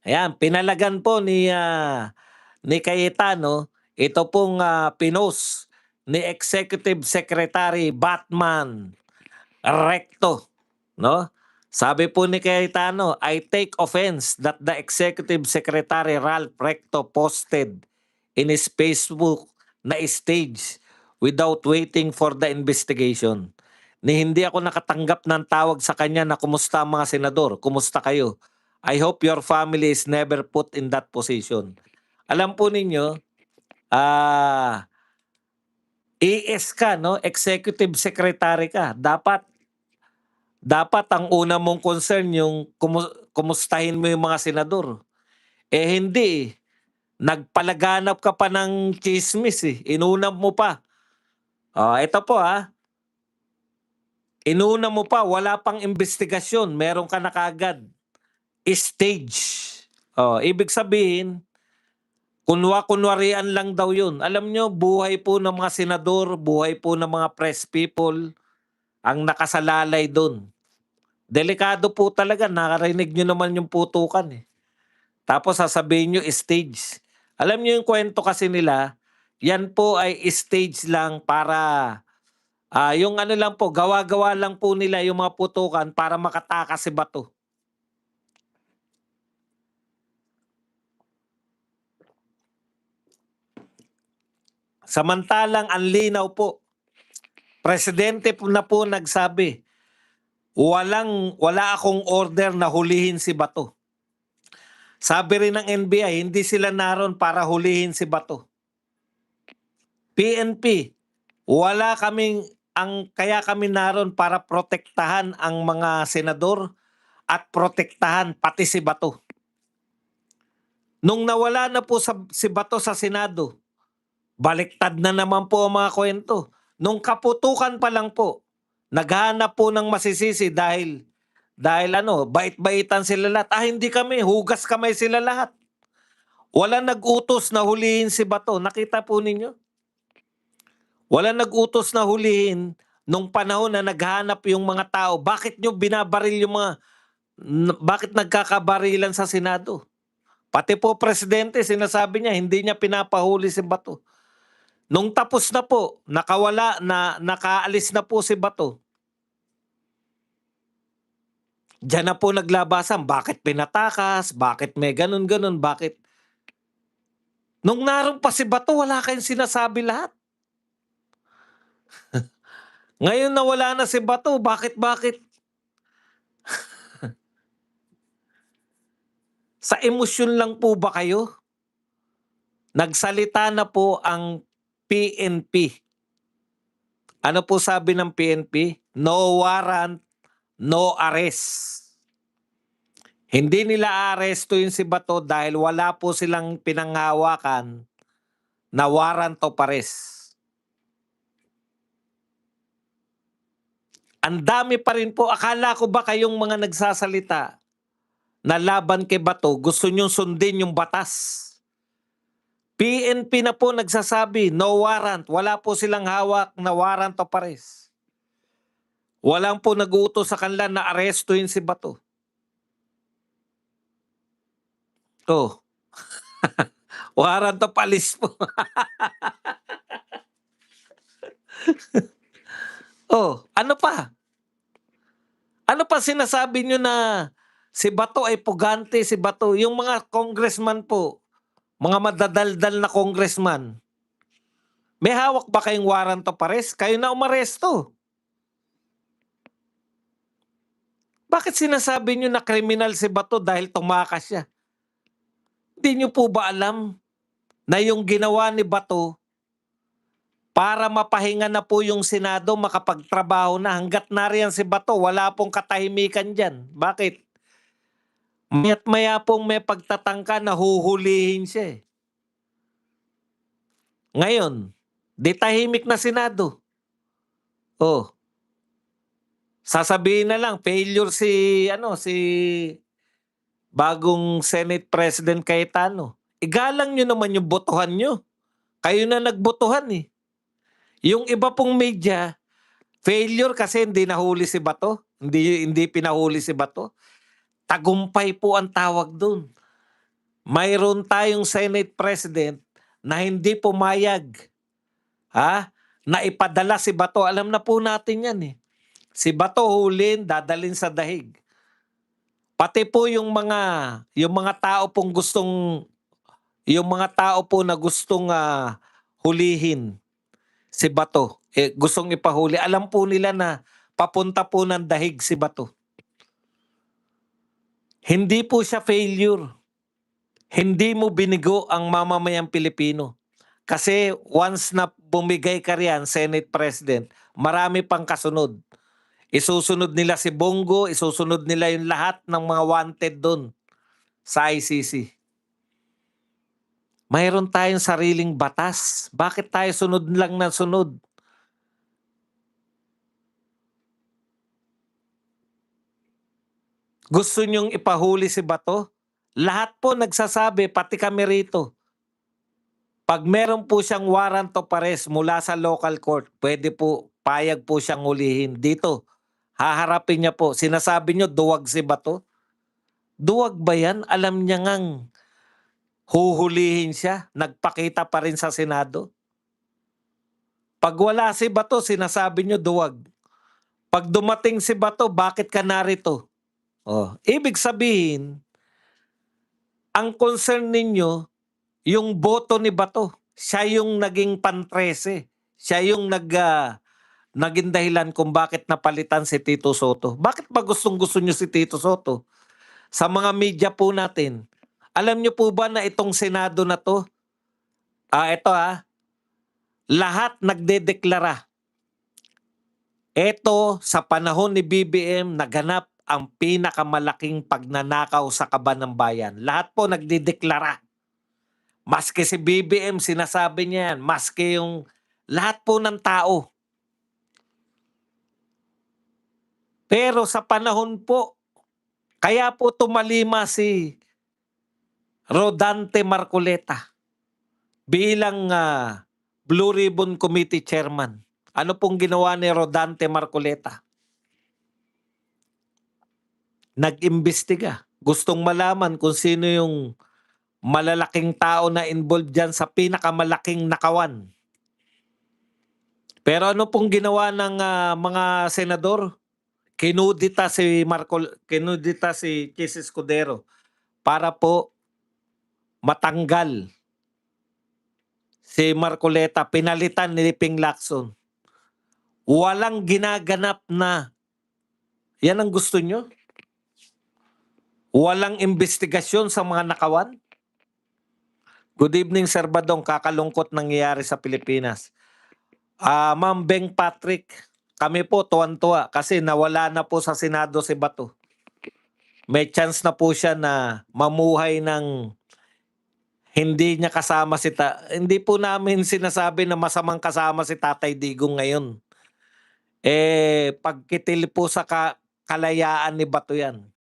Ayan, pinalagan po ni Cayetano, ito pong pinost ni Executive Secretary Batman Recto, no? Sabi po ni Cayetano, I take offense that the Executive Secretary Ralph Recto posted in his Facebook na stage without waiting for the investigation. Ni hindi ako nakatanggap ng tawag sa kanya na kumusta ang mga senador, kumusta kayo? I hope your family is never put in that position. Alam po ninyo, ES ka, no? Executive Secretary ka. Dapat ang una mong concern yung kumustahin mo yung mga senador. Eh hindi. Nagpalaganap ka pa ng chismis eh. Inuna mo pa. Ito po Inuna mo pa, wala pang investigasyon. Meron ka na kaagad. Stage. Ibig sabihin, kunwarian lang daw yun. Alam nyo, buhay po ng mga senador, buhay po ng mga press people, ang nakasalalay doon. Delikado po talaga, nakarinig nyo naman yung putukan eh. Tapos sasabihin nyo, stage. Alam nyo yung kwento kasi nila, yan po ay stage lang para, yung ano lang po, gawa-gawa lang po nila yung mga putukan para makatakas si Bato. Samantalang ang linaw po, presidente po na po nagsabi, wala akong order na hulihin si Bato. Sabi rin ng NBI, hindi sila naroon para hulihin si Bato. PNP, kaya kami naroon para protektahan ang mga senador at protektahan pati si Bato. Nung nawala na po si Bato sa Senado, baliktad na naman po ang mga kwento. Nung kaputukan pa lang po, naghanap po ng masisisi dahil bait-baitan sila lahat. Hindi kami, hugas kamay sila lahat. Wala nag-utos na hulihin si Bato. Nakita po ninyo? Wala nag-utos na hulihin nung panahon na naghanap yung mga tao. Bakit nyo binabaril bakit nagkakabarilan sa Senado? Pati po presidente, sinasabi niya, hindi niya pinapahuli si Bato. Nung tapos na po, nakaalis na po si Bato. Diyan na po naglabasan, bakit pinatakas, bakit may ganun-ganun, bakit? Nung naroon pa si Bato, wala kayong sinasabi lahat. Ngayon na wala na si Bato, bakit? Sa emosyon lang po ba kayo? Nagsalita na po ang PNP. Ano po sabi ng PNP? No warrant, no arrest. Hindi nila arestuin si Bato dahil wala po silang pinanghawakan na warrant of arrest. Ang dami pa rin po. Akala ko ba kayong mga nagsasalita na laban kay Bato, gusto nyong sundin yung batas? PNP na po nagsasabi, no warrant. Wala po silang hawak na warrant of arrest. Walang po nag-uutos sa kanila na arestuin si Bato. Warrant of arrest po. Ano pa? Ano pa sinasabi nyo na si Bato ay pugante, si Bato? Yung mga congressman po, mga madadaldal na congressman, may hawak ba kayong warrant of arrest? Kayo na umaresto. Bakit sinasabi nyo na kriminal si Bato dahil tumakas siya? Hindi nyo po ba alam na yung ginawa ni Bato para mapahinga na po yung Senado, makapagtrabaho na, hanggat nariyan si Bato, wala pong katahimikan dyan. Bakit? Maya't maya pong may pagtatangka na huhulihin siya. Ngayon, di tahimik na Senado. Sasabihin na lang, failure si bagong Senate President Cayetano. Igalang nyo naman yung botohan nyo. Kayo na nagbotohan eh. Yung iba pong media, failure kasi hindi nahuli si Bato. Hindi pinahuli si Bato. Tagumpay po ang tawag doon. mayroon tayong Senate President na hindi pumayag, na ipadala si Bato. Alam na po natin yan eh. Si Bato hulin, dadalhin sa dahig. Pati po yung mga tao pong yung mga tao po na gustong hulihin si Bato, gustong ipahuli. Alam po nila na papunta po ng dahig si Bato. Hindi po siya failure. Hindi mo binigo ang mamamayang Pilipino. Kasi once na bumigay ka riyan, Senate President, marami pang kasunod. Isusunod nila si Bongo, isusunod nila yung lahat ng mga wanted doon sa ICC. Mayroon tayong sariling batas. Bakit tayo sunod lang ng sunod? Gusto nyong ipahuli si Bato? Lahat po nagsasabi, pati kami rito. Pag meron po siyang warrant of arrest mula sa local court, pwede po, payag po siyang hulihin. Dito, haharapin niya po. Sinasabi niyo, duwag si Bato? Duwag ba yan? Alam niya ngang huhulihin siya. Nagpakita pa rin sa Senado. Pag wala si Bato, sinasabi niyo duwag. Pag dumating si Bato, bakit ka narito? Ibig sabihin, ang concern ninyo, yung boto ni Bato. Siya yung naging pan-13. Siya yung naging dahilan kung bakit napalitan si Tito Soto. Bakit ba gustong-gusto nyo si Tito Soto? Sa mga media po natin, alam nyo po ba na itong Senado na to, lahat nagdedeklara. Ito, sa panahon ni BBM, naganap ang pinakamalaking pagnanakaw sa kaban ng bayan. Lahat po nagdedeklara. Maski si BBM, sinasabi niya yan. Maski yung lahat po ng tao. Pero sa panahon po, kaya po tumalima si Rodante Marcoleta bilang Blue Ribbon Committee Chairman. Ano pong ginawa ni Rodante Marcoleta? Nag-imbestiga. Gustong malaman kung sino yung malalaking tao na involved dyan sa pinakamalaking nakawan. Pero ano pong ginawa ng mga senador? Kinudita si Chis Escudero para po matanggal si Marcoleta, pinalitan ni Ping Lacson. Walang ginaganap na. Yan ang gusto nyo? Walang investigasyon sa mga nakawan? Good evening, Sir Badong. Kakalungkot nangyayari sa Pilipinas. Ma'am Beng Patrick, kami po tuwan-tuwa kasi nawala na po sa Senado si Bato. May chance na po siya na mamuhay ng hindi niya kasama hindi po namin sinasabi na masamang kasama si Tatay Digong ngayon. Pagkitil po sa kalayaan ni Bato yan.